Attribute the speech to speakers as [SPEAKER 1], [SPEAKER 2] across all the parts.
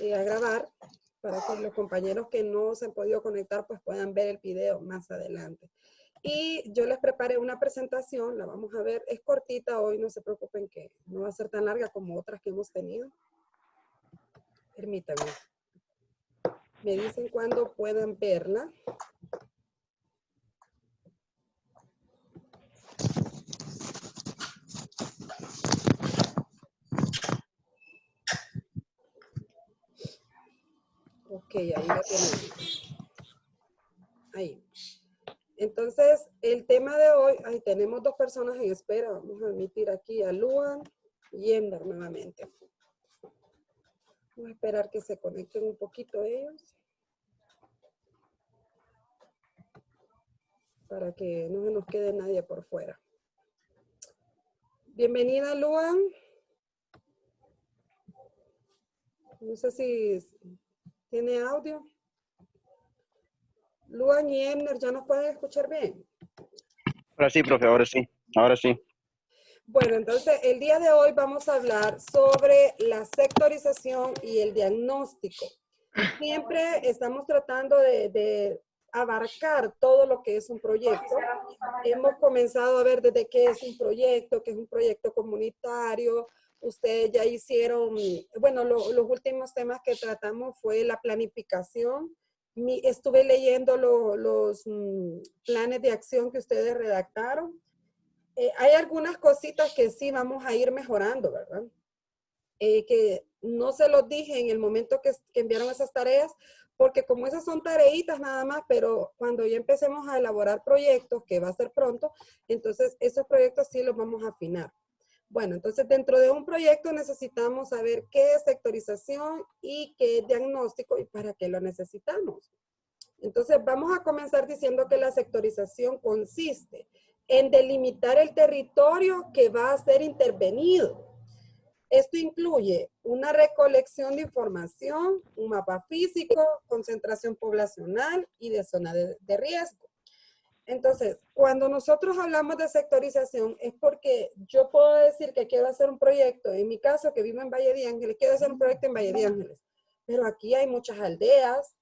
[SPEAKER 1] a grabar para que los compañeros que no se han podido conectar pues puedan ver el video más adelante. Y yo les preparé una presentación, la vamos a ver, es cortita hoy, no se preocupen que no va a ser tan larga como otras que hemos tenido. Permítanme. Me dicen cuándo puedan verla. Ok, ahí la tenemos. Ahí. Entonces, el tema de hoy, ahí tenemos dos personas en espera. Vamos a admitir aquí a Luan y Ender nuevamente. Vamos a esperar que se conecten un poquito ellos. Para que no se nos quede nadie por fuera. Bienvenida, Luan. No sé si tiene audio. Luan y Emner, ¿ya nos pueden escuchar bien?
[SPEAKER 2] Ahora sí, profe, ahora sí, ahora sí.
[SPEAKER 1] Bueno, entonces el día de hoy vamos a hablar sobre la sectorización y el diagnóstico. Siempre estamos tratando de abarcar todo lo que es un proyecto. Hemos comenzado a ver desde qué es un proyecto comunitario. Ustedes ya hicieron, bueno, los últimos temas que tratamos fue la planificación. Estuve leyendo los planes de acción que ustedes redactaron. Hay algunas cositas que sí vamos a ir mejorando, ¿verdad? Que no se los dije en el momento que enviaron esas tareas, porque como esas son tareitas nada más, pero cuando ya empecemos a elaborar proyectos, que va a ser pronto, entonces esos proyectos sí los vamos a afinar. Bueno, entonces dentro de un proyecto necesitamos saber qué es sectorización y qué es diagnóstico y para qué lo necesitamos. Entonces vamos a comenzar diciendo que la sectorización consiste en delimitar el territorio que va a ser intervenido. Esto incluye una recolección de información, un mapa físico, concentración poblacional y de zona de riesgo. Entonces, cuando nosotros hablamos de sectorización es porque yo puedo decir que quiero hacer un proyecto, en mi caso que vivo en Valle de Ángeles, quiero hacer un proyecto en Valle de Ángeles, pero aquí hay muchas aldeas,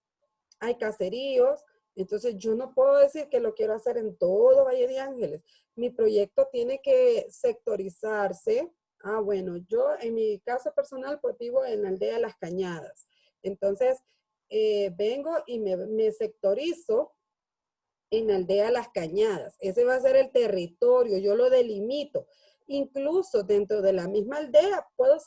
[SPEAKER 1] hay caseríos, entonces yo no puedo decir que lo quiero hacer en todo Valle de Ángeles. Mi proyecto tiene que sectorizarse. Ah, bueno, yo en mi caso personal pues vivo en la aldea Las Cañadas. Entonces vengo y me sectorizo en la aldea Las Cañadas. Ese va a ser el territorio, yo lo delimito. Incluso dentro de la misma aldea puedo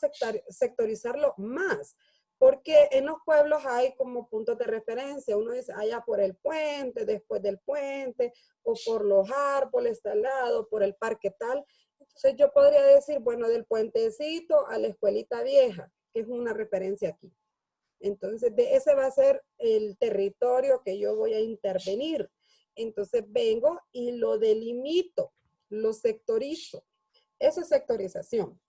[SPEAKER 1] sectorizarlo más, porque en los pueblos hay como puntos de referencia. Uno dice allá por el puente, después del puente, o por los árboles tal lado, por el parque tal. Entonces yo podría decir, bueno, del puentecito a la escuelita vieja, que es una referencia aquí. Entonces, de ese va a ser el territorio que yo voy a intervenir. Entonces, vengo y lo delimito, lo sectorizo. Eso es sectorización.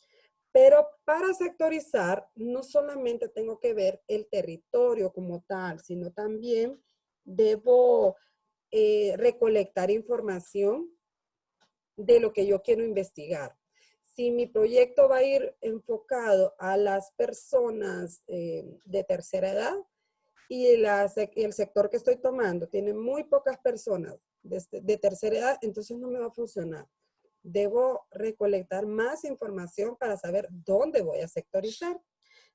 [SPEAKER 1] Pero para sectorizar, no solamente tengo que ver el territorio como tal, sino también debo recolectar información de lo que yo quiero investigar. Si mi proyecto va a ir enfocado a las personas de tercera edad y el sector que estoy tomando tiene muy pocas personas de tercera edad, entonces no me va a funcionar. Debo recolectar más información para saber dónde voy a sectorizar.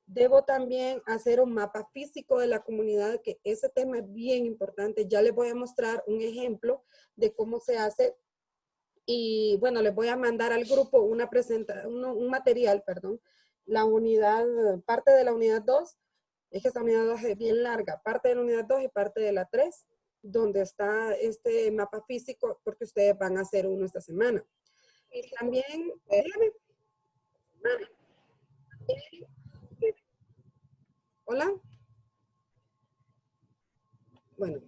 [SPEAKER 1] Debo también hacer un mapa físico de la comunidad, que ese tema es bien importante. Ya les voy a mostrar un ejemplo de cómo se hace. Y bueno, les voy a mandar al grupo un material, perdón, la unidad, parte de la unidad 2, es que esta unidad 2 es bien larga, parte de la unidad 2 y parte de la 3, donde está este mapa físico, porque ustedes van a hacer uno esta semana. Y también, dígame. Hola. Bueno,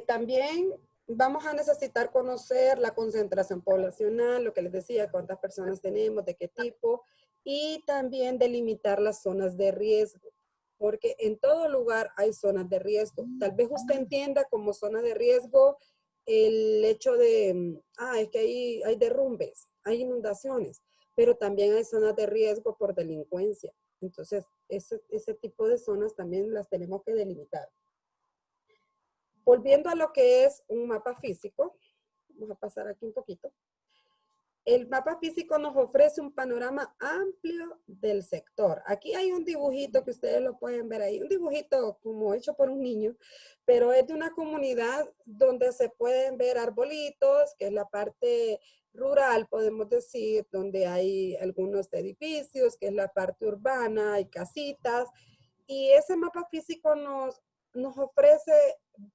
[SPEAKER 1] también vamos a necesitar conocer la concentración poblacional, lo que les decía, cuántas personas tenemos, de qué tipo, y también delimitar las zonas de riesgo, porque en todo lugar hay zonas de riesgo. Tal vez usted entienda como zona de riesgo el hecho de, es que hay derrumbes, hay inundaciones, pero también hay zonas de riesgo por delincuencia. Entonces, ese tipo de zonas también las tenemos que delimitar. Volviendo a lo que es un mapa físico, vamos a pasar aquí un poquito. El mapa físico nos ofrece un panorama amplio del sector. Aquí hay un dibujito que ustedes lo pueden ver ahí, un dibujito como hecho por un niño, pero es de una comunidad donde se pueden ver arbolitos, que es la parte rural, podemos decir, donde hay algunos edificios, que es la parte urbana, hay casitas, y ese mapa físico nos ofrece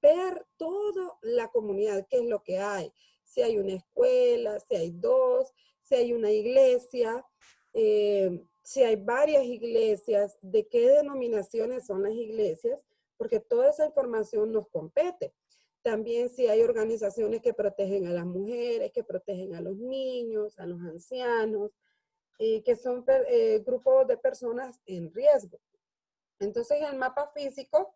[SPEAKER 1] ver toda la comunidad, qué es lo que hay, si hay una escuela, si hay dos, si hay una iglesia, si hay varias iglesias, de qué denominaciones son las iglesias, porque toda esa información nos compete. También si hay organizaciones que protegen a las mujeres, que protegen a los niños, a los ancianos, que son grupos de personas en riesgo. Entonces el mapa físico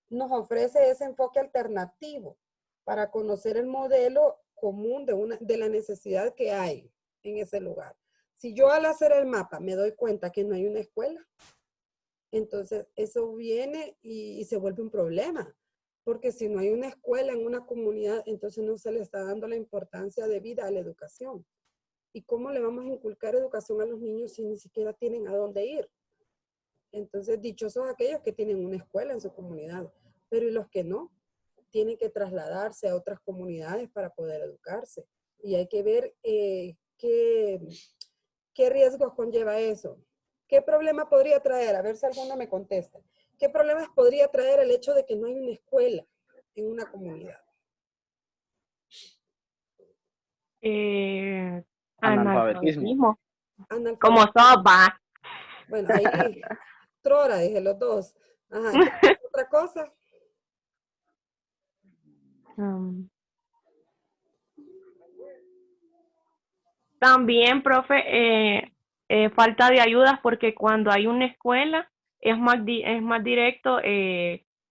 [SPEAKER 1] nos ofrece ese enfoque alternativo para conocer el modelo común de la necesidad que hay en ese lugar. Si yo al hacer el mapa me doy cuenta que no hay una escuela, entonces eso viene y se vuelve un problema. Porque si no hay una escuela en una comunidad, entonces no se le está dando la importancia debida a la educación. ¿Y cómo le vamos a inculcar educación a los niños si ni siquiera tienen a dónde ir? Entonces, dichosos aquellos que tienen una escuela en su comunidad, pero ¿y los que no? Tienen que trasladarse a otras comunidades para poder educarse. Y hay que ver qué riesgos conlleva eso. ¿Qué problema podría traer? A ver si alguno me contesta. ¿Qué problemas podría traer el hecho de que no hay una escuela en una comunidad?
[SPEAKER 2] Analfabetismo.
[SPEAKER 3] Analfabetismo. Como
[SPEAKER 1] Analfabetismo.
[SPEAKER 3] sopa.
[SPEAKER 1] Bueno, ahí, trora, dije los dos. Ajá, ¿qué otra cosa?
[SPEAKER 3] También, profe, falta de ayudas porque cuando hay una escuela es más directo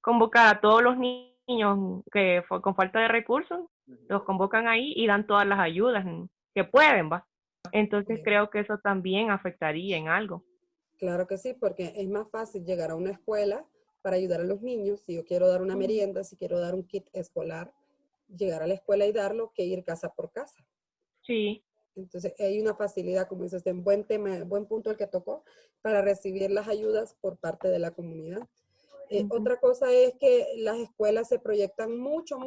[SPEAKER 3] convocar a todos los niños que con falta de recursos, los convocan ahí y dan todas las ayudas que pueden, ¿va? Entonces creo que eso también afectaría en algo.
[SPEAKER 1] Claro que sí, porque es más fácil llegar a una escuela para ayudar a los niños. Si yo quiero dar una merienda, si quiero dar un kit escolar, llegar a la escuela y darlo que ir casa por casa.
[SPEAKER 3] Sí.
[SPEAKER 1] Entonces hay una facilidad, como dices, en buen tema, buen punto el que tocó, para recibir las ayudas por parte de la comunidad. Otra cosa es que las escuelas se proyectan mucho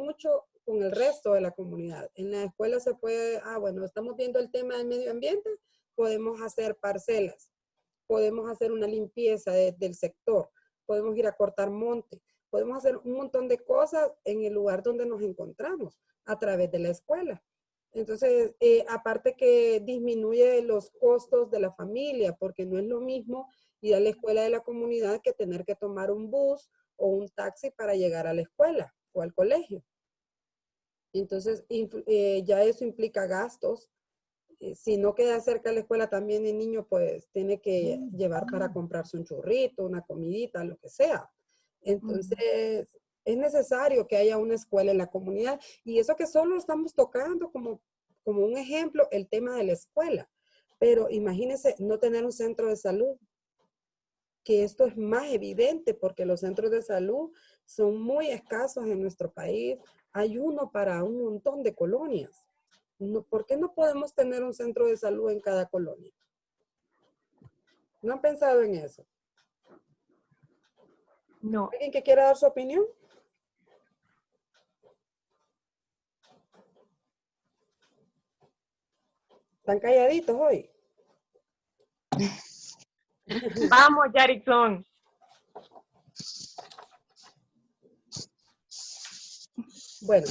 [SPEAKER 1] con el resto de la comunidad. En la escuela se puede, bueno, estamos viendo el tema del medio ambiente, podemos hacer parcelas, podemos hacer una limpieza del sector, podemos ir a cortar monte, podemos hacer un montón de cosas en el lugar donde nos encontramos a través de la escuela. Entonces, aparte que disminuye los costos de la familia, porque no es lo mismo ir a la escuela de la comunidad que tener que tomar un bus o un taxi para llegar a la escuela o al colegio. Entonces, ya eso implica gastos. Si no queda cerca de la escuela, también el niño pues tiene que llevar para comprarse un churrito, una comidita, lo que sea. Entonces, es necesario que haya una escuela en la comunidad. Y eso que solo estamos tocando como un ejemplo, el tema de la escuela. Pero imagínense no tener un centro de salud, que esto es más evidente porque los centros de salud son muy escasos en nuestro país. Hay uno para un montón de colonias. No, ¿por qué no podemos tener un centro de salud en cada colonia? ¿No han pensado en eso?
[SPEAKER 3] No.
[SPEAKER 1] ¿Alguien que quiera dar su opinión? ¿Están calladitos hoy?
[SPEAKER 3] Vamos, Yarickson.
[SPEAKER 1] Bueno,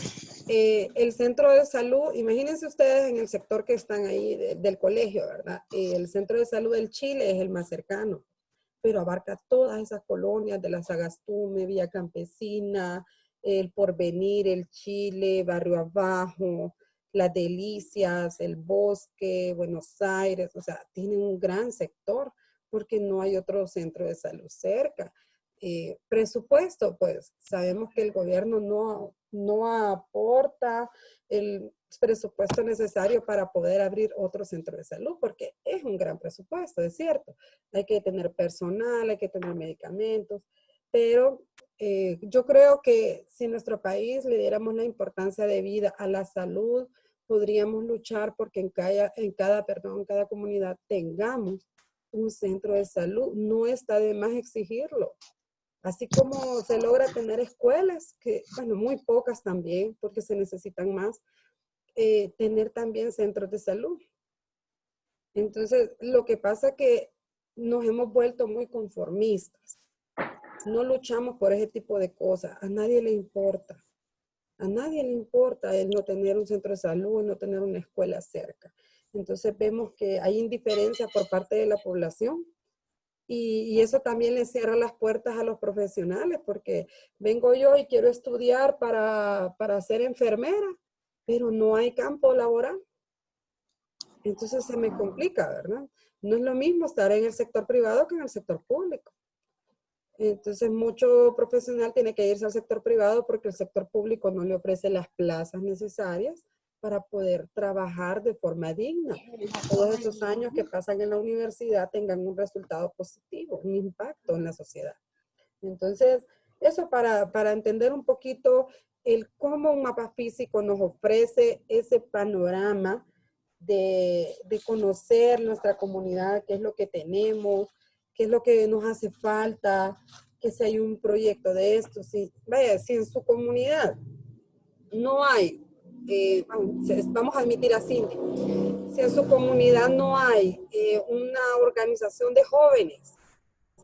[SPEAKER 1] el centro de salud, imagínense ustedes en el sector que están ahí del colegio, ¿verdad? El centro de salud del Chile es el más cercano, pero abarca todas esas colonias de la Sagastume, Villa Campesina, el Porvenir, el Chile, Barrio Abajo, Las Delicias, el Bosque, Buenos Aires, o sea, tiene un gran sector porque no hay otro centro de salud cerca. Presupuesto, pues sabemos que el gobierno no aporta, presupuesto necesario para poder abrir otro centro de salud, porque es un gran presupuesto, es cierto. Hay que tener personal, hay que tener medicamentos, pero yo creo que si en nuestro país le diéramos la importancia de vida a la salud, podríamos luchar porque en cada comunidad tengamos un centro de salud. No está de más exigirlo. Así como se logra tener escuelas, que, bueno, muy pocas también, porque se necesitan más, tener también centros de salud. Entonces, lo que pasa es que nos hemos vuelto muy conformistas. No luchamos por ese tipo de cosas. A nadie le importa. A nadie le importa el no tener un centro de salud, no tener una escuela cerca. Entonces vemos que hay indiferencia por parte de la población y eso también le cierra las puertas a los profesionales porque vengo yo y quiero estudiar para ser enfermera, pero no hay campo laboral. Entonces se me complica, ¿verdad? No es lo mismo estar en el sector privado que en el sector público. Entonces, mucho profesional tiene que irse al sector privado porque el sector público no le ofrece las plazas necesarias para poder trabajar de forma digna. Todos esos años que pasan en la universidad tengan un resultado positivo, un impacto en la sociedad. Entonces, eso para entender un poquito el cómo un mapa físico nos ofrece ese panorama de conocer nuestra comunidad, qué es lo que tenemos, qué es lo que nos hace falta, que si hay un proyecto de esto, si en su comunidad no hay, vamos a admitir a Cindy, si en su comunidad no hay una organización de jóvenes,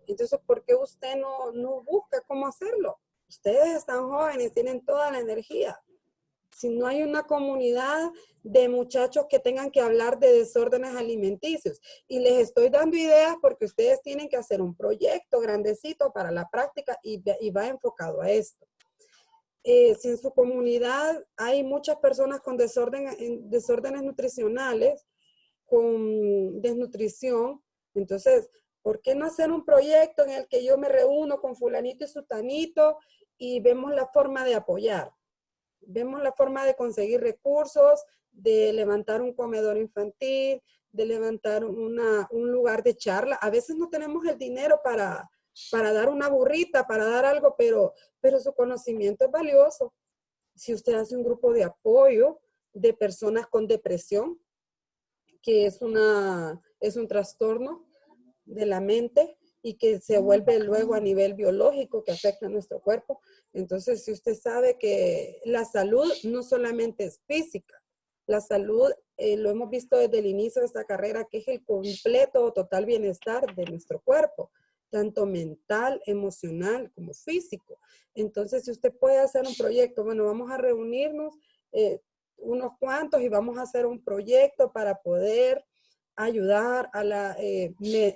[SPEAKER 1] entonces ¿por qué usted no busca cómo hacerlo? Ustedes están jóvenes, tienen toda la energía. Si no hay una comunidad de muchachos que tengan que hablar de desórdenes alimenticios. Y les estoy dando ideas porque ustedes tienen que hacer un proyecto grandecito para la práctica y va enfocado a esto. Si en su comunidad hay muchas personas con desórdenes nutricionales, con desnutrición, entonces, ¿por qué no hacer un proyecto en el que yo me reúno con fulanito y sutanito y vemos la forma de apoyar? Vemos la forma de conseguir recursos, de levantar un comedor infantil, de levantar un lugar de charla. A veces no tenemos el dinero para dar una burrita, para dar algo, pero su conocimiento es valioso. Si usted hace un grupo de apoyo de personas con depresión, que es un trastorno de la mente y que se vuelve luego a nivel biológico, que afecta a nuestro cuerpo. Entonces, si usted sabe que la salud no solamente es física, la salud, lo hemos visto desde el inicio de esta carrera, que es el completo o total bienestar de nuestro cuerpo, tanto mental, emocional como físico. Entonces, si usted puede hacer un proyecto, bueno, vamos a reunirnos unos cuantos y vamos a hacer un proyecto para poder ayudar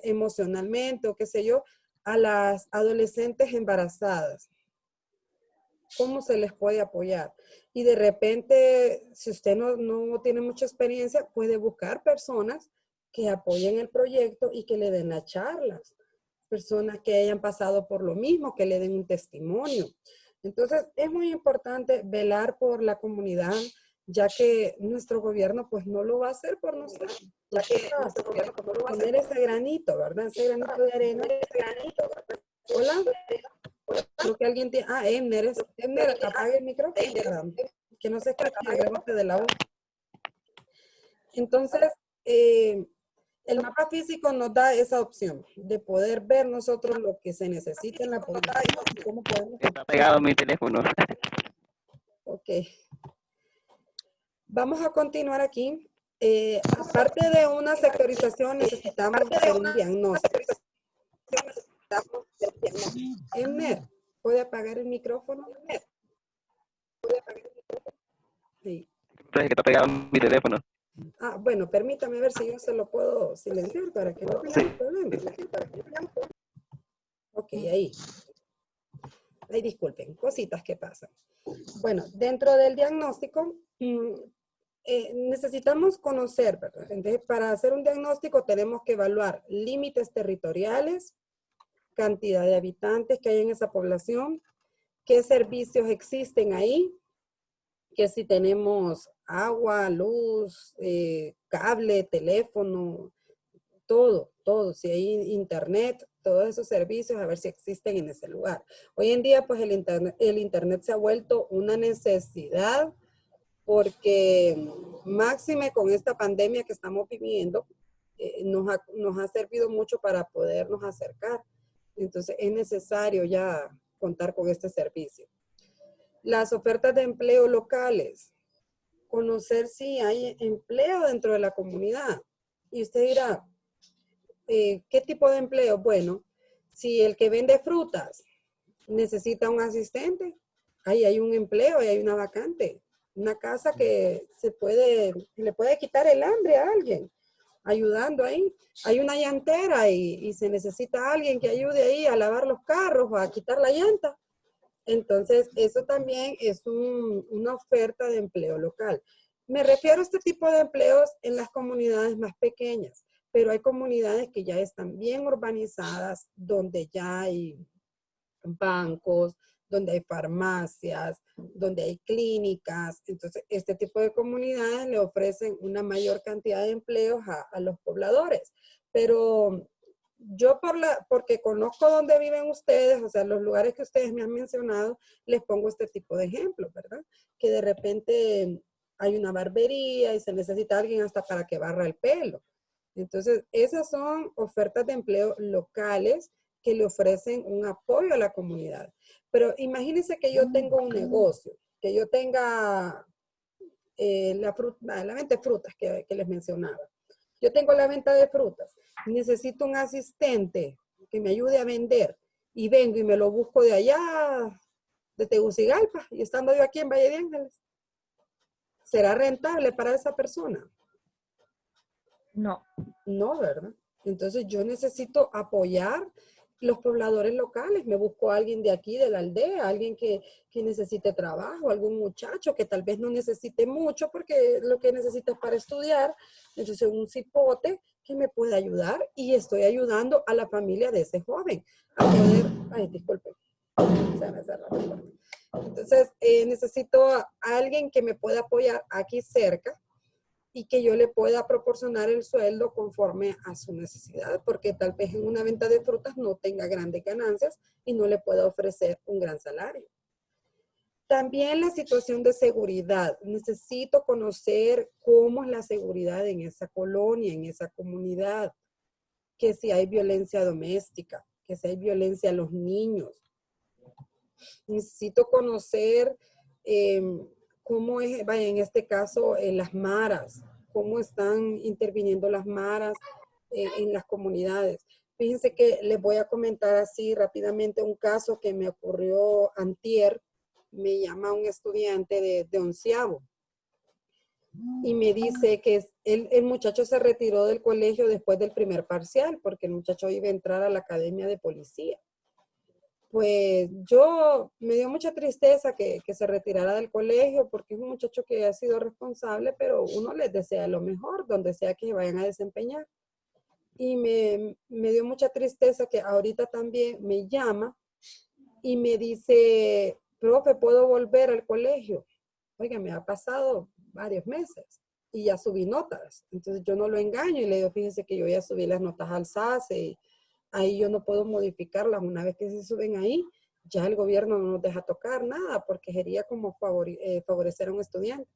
[SPEAKER 1] emocionalmente o qué sé yo, a las adolescentes embarazadas. ¿Cómo se les puede apoyar? Y de repente, si usted no tiene mucha experiencia, puede buscar personas que apoyen el proyecto y que le den las charlas. Personas que hayan pasado por lo mismo, que le den un testimonio. Entonces, es muy importante velar por la comunidad, ya que nuestro gobierno pues no lo va a hacer por nosotros. Ya que nuestro gobierno pues no lo va a hacer. Poner ese granito, ¿verdad? Ese granito de arena. Hola. Creo que alguien tiene... Emner, apague el micrófono. Que no se escuche el rebote de la voz. Entonces, el mapa físico nos da esa opción de poder ver nosotros lo que se necesita en la población y cómo podemos...
[SPEAKER 2] Está pegado mi teléfono.
[SPEAKER 1] Ok. Vamos a continuar aquí. Aparte de una sectorización, necesitamos hacer un diagnóstico. Emner, ¿puede apagar el micrófono? Sí.
[SPEAKER 2] Que está pegado mi teléfono.
[SPEAKER 1] Bueno, permítame ver si yo se lo puedo silenciar para que no tengamos problemas. Ok, ahí. Ahí disculpen, cositas que pasan. Bueno, dentro del diagnóstico necesitamos conocer, ¿verdad? Entonces, para hacer un diagnóstico tenemos que evaluar límites territoriales, cantidad de habitantes que hay en esa población, qué servicios existen ahí, que si tenemos agua, luz, cable, teléfono, todo, si hay internet, todos esos servicios, a ver si existen en ese lugar. Hoy en día, pues el internet se ha vuelto una necesidad porque máxime con esta pandemia que estamos viviendo, nos ha servido mucho para podernos acercar. Entonces, es necesario ya contar con este servicio. Las ofertas de empleo locales, conocer si hay empleo dentro de la comunidad. Y usted dirá, ¿qué tipo de empleo? Bueno, si el que vende frutas necesita un asistente, ahí hay un empleo, ahí hay una vacante, una casa que le puede quitar el hambre a alguien, ayudando ahí. Hay una llantera y se necesita alguien que ayude ahí a lavar los carros o a quitar la llanta. Entonces, eso también es una oferta de empleo local. Me refiero a este tipo de empleos en las comunidades más pequeñas, pero hay comunidades que ya están bien urbanizadas, donde ya hay bancos, donde hay farmacias, donde hay clínicas. Entonces, este tipo de comunidades le ofrecen una mayor cantidad de empleos a los pobladores. Pero yo porque conozco dónde viven ustedes, o sea, los lugares que ustedes me han mencionado, les pongo este tipo de ejemplos, ¿verdad? Que de repente hay una barbería y se necesita alguien hasta para que barra el pelo. Entonces, esas son ofertas de empleo locales que le ofrecen un apoyo a la comunidad. Pero imagínense que yo tengo un negocio, que yo tenga la venta de frutas que les mencionaba. Yo tengo la venta de frutas. Necesito un asistente que me ayude a vender. Y vengo y me lo busco de allá, de Tegucigalpa, y estando yo aquí en Valle de Ángeles. ¿Será rentable para esa persona?
[SPEAKER 3] No.
[SPEAKER 1] No, ¿verdad? Entonces yo necesito apoyar los pobladores locales. Me busco a alguien de aquí, de la aldea, alguien que necesite trabajo, algún muchacho que tal vez no necesite mucho porque lo que necesita es para estudiar. Entonces un cipote que me pueda ayudar y estoy ayudando a la familia de ese joven a poder, ay, disculpe, se me cerró la puerta. Entonces necesito a alguien que me pueda apoyar aquí cerca y que yo le pueda proporcionar el sueldo conforme a su necesidad, porque tal vez en una venta de frutas no tenga grandes ganancias y no le pueda ofrecer un gran salario. También la situación de seguridad. Necesito conocer cómo es la seguridad en esa colonia, en esa comunidad, que si hay violencia doméstica, que si hay violencia a los niños. Necesito conocer cómo es, vaya, en este caso, las maras, cómo están interviniendo las maras en las comunidades. Fíjense que les voy a comentar así rápidamente un caso que me ocurrió antier. Me llama un estudiante de onceavo y me dice que el muchacho se retiró del colegio después del primer parcial porque el muchacho iba a entrar a la academia de policía. Pues me dio mucha tristeza que se retirara del colegio porque es un muchacho que ha sido responsable, pero uno les desea lo mejor, donde sea que se vayan a desempeñar. Y me dio mucha tristeza que ahorita también me llama y me dice, profe, ¿puedo volver al colegio? Oiga, me ha pasado varios meses y ya subí notas. Entonces yo no lo engaño y le digo, fíjense que yo ya subí las notas al SACE y ahí yo no puedo modificarlas. Una vez que se suben ahí, ya el gobierno no nos deja tocar nada porque sería como favorecer a un estudiante.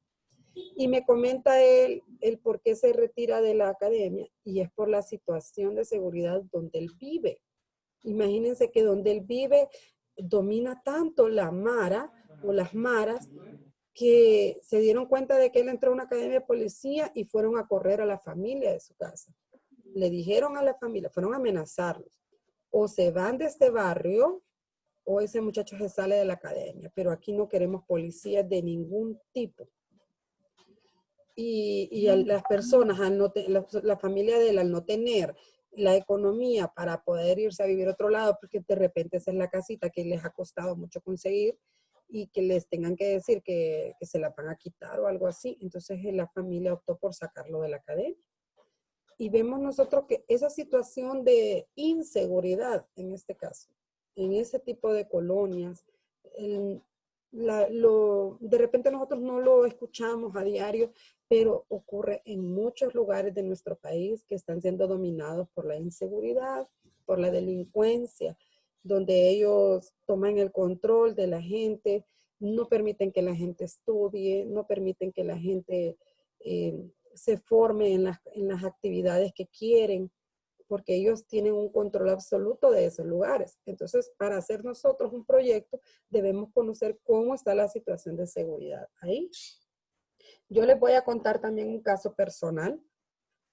[SPEAKER 1] Y me comenta él el por qué se retira de la academia y es por la situación de seguridad donde él vive. Imagínense que donde él vive domina tanto la mara o las maras que se dieron cuenta de que él entró a una academia de policía y fueron a correr a la familia de su casa. Le dijeron a la familia, fueron a amenazarlos, o se van de este barrio o ese muchacho se sale de la academia, pero aquí no queremos policías de ningún tipo. Y a las personas, la familia de él, al no tener la economía para poder irse a vivir a otro lado, porque de repente esa es la casita que les ha costado mucho conseguir y que les tengan que decir que se la van a quitar o algo así. Entonces la familia optó por sacarlo de la academia. Y vemos nosotros que esa situación de inseguridad, en este caso, en ese tipo de colonias, de repente nosotros no lo escuchamos a diario, pero ocurre en muchos lugares de nuestro país que están siendo dominados por la inseguridad, por la delincuencia, donde ellos toman el control de la gente, no permiten que la gente estudie, no permiten que la gente se forme en las actividades que quieren, porque ellos tienen un control absoluto de esos lugares. Entonces, para hacer nosotros un proyecto, debemos conocer cómo está la situación de seguridad ahí. Yo les voy a contar también un caso personal.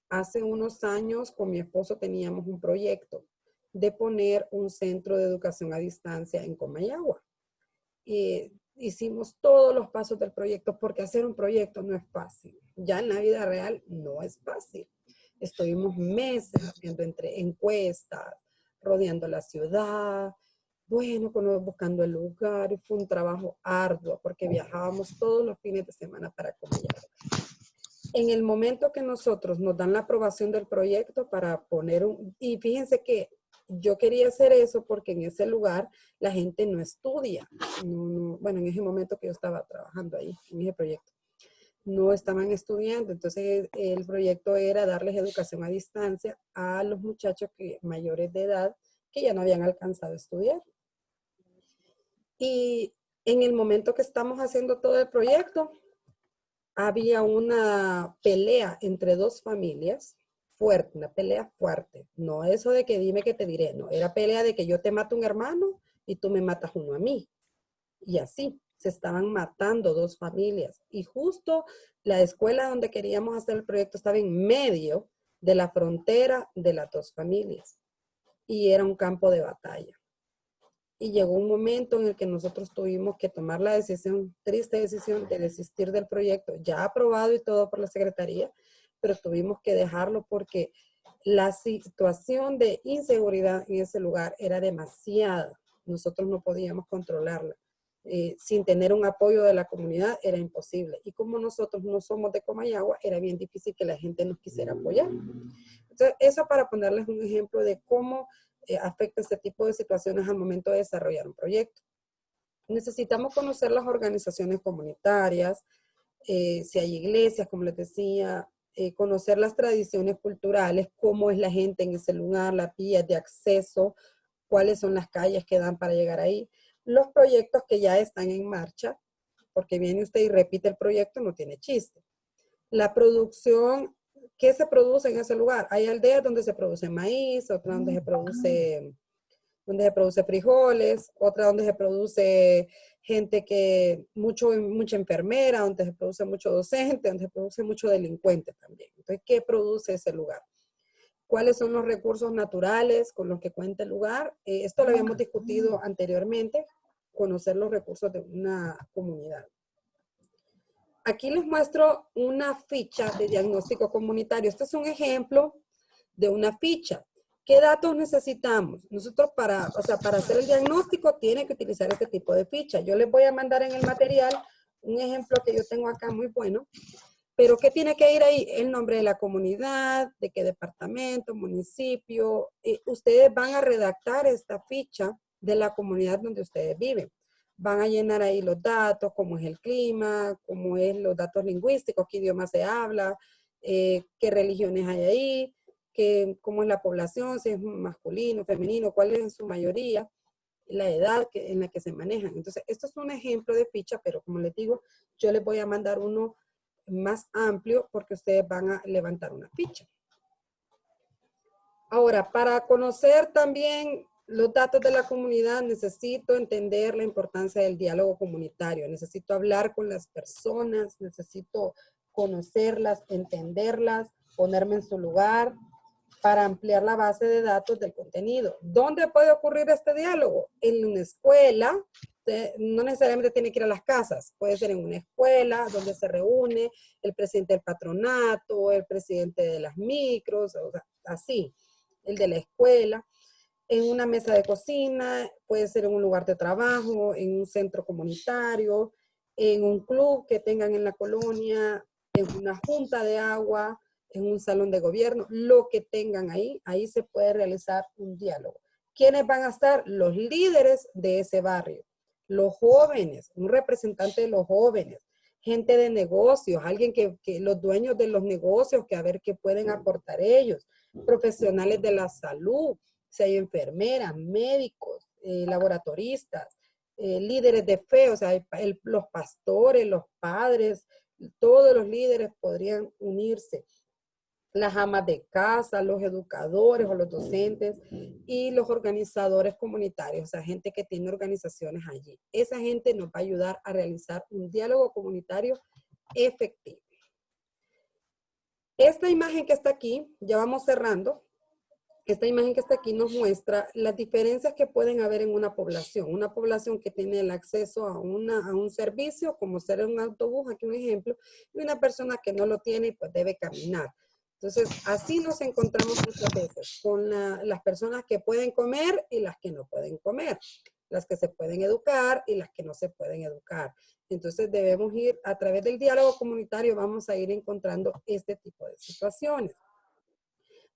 [SPEAKER 1] Hace unos años con mi esposo teníamos un proyecto de poner un centro de educación a distancia en Comayagua. Y hicimos todos los pasos del proyecto porque hacer un proyecto no es fácil. Ya en la vida real no es fácil. Estuvimos meses haciendo entre encuestas, rodeando la ciudad, bueno, buscando el lugar, y fue un trabajo arduo porque viajábamos todos los fines de semana para Comayagua. En el momento que nosotros nos dan la aprobación del proyecto para poner y fíjense que yo quería hacer eso porque en ese lugar la gente no estudia. Bueno, en ese momento que yo estaba trabajando ahí, en ese proyecto, no estaban estudiando. Entonces el proyecto era darles educación a distancia a los muchachos mayores de edad que ya no habían alcanzado a estudiar. Y en el momento que estamos haciendo todo el proyecto, había una pelea entre dos familias fuerte, una pelea fuerte. No eso de que dime que te diré, no. Era pelea de que yo te mato un hermano y tú me matas uno a mí. Y así, se estaban matando dos familias. Y justo la escuela donde queríamos hacer el proyecto estaba en medio de la frontera de las dos familias. Y era un campo de batalla. Y llegó un momento en el que nosotros tuvimos que tomar la decisión, triste decisión, de desistir del proyecto, ya aprobado y todo por la Secretaría, pero tuvimos que dejarlo porque la situación de inseguridad en ese lugar era demasiada. Nosotros no podíamos controlarla. Sin tener un apoyo de la comunidad era imposible. Y como nosotros no somos de Comayagua, era bien difícil que la gente nos quisiera apoyar. Entonces, eso para ponerles un ejemplo de cómo afecta este tipo de situaciones al momento de desarrollar un proyecto. Necesitamos conocer las organizaciones comunitarias, si hay iglesias, como les decía, conocer las tradiciones culturales, cómo es la gente en ese lugar, las vías de acceso, cuáles son las calles que dan para llegar ahí, los proyectos que ya están en marcha, porque viene usted y repite el proyecto, no tiene chiste. La producción, ¿qué se produce en ese lugar? Hay aldeas donde se produce maíz, otra donde se produce frijoles, otra donde se produce gente mucha enfermera, donde se produce mucho docente, donde se produce mucho delincuente también. Entonces, ¿qué produce ese lugar? ¿Cuáles son los recursos naturales con los que cuenta el lugar? Esto lo habíamos discutido anteriormente, conocer los recursos de una comunidad. Aquí les muestro una ficha de diagnóstico comunitario. Este es un ejemplo de una ficha. ¿Qué datos necesitamos? Nosotros para hacer el diagnóstico tienen que utilizar este tipo de ficha. Yo les voy a mandar en el material un ejemplo que yo tengo acá muy bueno. Pero ¿qué tiene que ir ahí? El nombre de la comunidad, de qué departamento, municipio. Ustedes van a redactar esta ficha de la comunidad donde ustedes viven. Van a llenar ahí los datos, cómo es el clima, cómo es los datos lingüísticos, qué idioma se habla, qué religiones hay ahí, cómo es la población, si es masculino, femenino, cuál es en su mayoría, la edad en la que se manejan. Entonces, esto es un ejemplo de ficha, pero como les digo, yo les voy a mandar uno más amplio porque ustedes van a levantar una ficha. Ahora, para conocer también los datos de la comunidad, necesito entender la importancia del diálogo comunitario. Necesito hablar con las personas, necesito conocerlas, entenderlas, ponerme en su lugar para ampliar la base de datos del contenido. ¿Dónde puede ocurrir este diálogo? En una escuela. No necesariamente tiene que ir a las casas, puede ser en una escuela donde se reúne el presidente del patronato, el presidente de las micros, o sea, así, el de la escuela, en una mesa de cocina, puede ser en un lugar de trabajo, en un centro comunitario, en un club que tengan en la colonia, en una junta de agua, en un salón de gobierno, lo que tengan ahí, ahí se puede realizar un diálogo. ¿Quiénes van a estar? Los líderes de ese barrio. Los jóvenes, un representante de los jóvenes, gente de negocios, alguien que los dueños de los negocios, que a ver qué pueden aportar ellos, profesionales de la salud, si hay enfermeras, médicos, laboratoristas, líderes de fe, o sea, los pastores, los padres, todos los líderes podrían unirse. Las amas de casa, los educadores o los docentes y los organizadores comunitarios, o sea, gente que tiene organizaciones allí. Esa gente nos va a ayudar a realizar un diálogo comunitario efectivo. Esta imagen que está aquí, ya vamos cerrando, esta imagen que está aquí nos muestra las diferencias que pueden haber en una población que tiene el acceso a un servicio, como ser un autobús, aquí un ejemplo, y una persona que no lo tiene y pues debe caminar. Entonces, así nos encontramos muchas veces con las personas que pueden comer y las que no pueden comer, las que se pueden educar y las que no se pueden educar. Entonces, debemos ir a través del diálogo comunitario, vamos a ir encontrando este tipo de situaciones.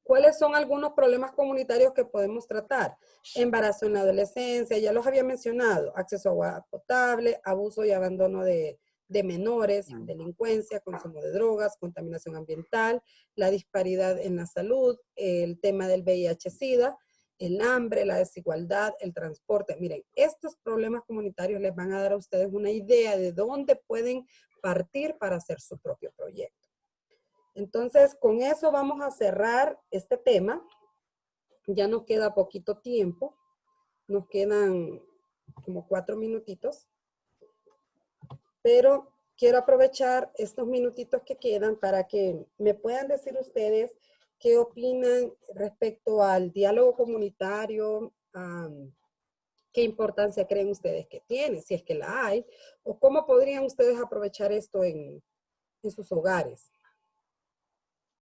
[SPEAKER 1] ¿Cuáles son algunos problemas comunitarios que podemos tratar? Embarazo en la adolescencia, ya los había mencionado, acceso a agua potable, abuso y abandono de menores, delincuencia, consumo de drogas, contaminación ambiental, la disparidad en la salud, el tema del VIH-Sida, el hambre, la desigualdad, el transporte. Miren, estos problemas comunitarios les van a dar a ustedes una idea de dónde pueden partir para hacer su propio proyecto. Entonces, con eso vamos a cerrar este tema. Ya nos queda poquito tiempo. Nos quedan como 4 minutitos. Pero quiero aprovechar estos minutitos que quedan para que me puedan decir ustedes qué opinan respecto al diálogo comunitario, qué importancia creen ustedes que tiene, si es que la hay, o cómo podrían ustedes aprovechar esto en sus hogares.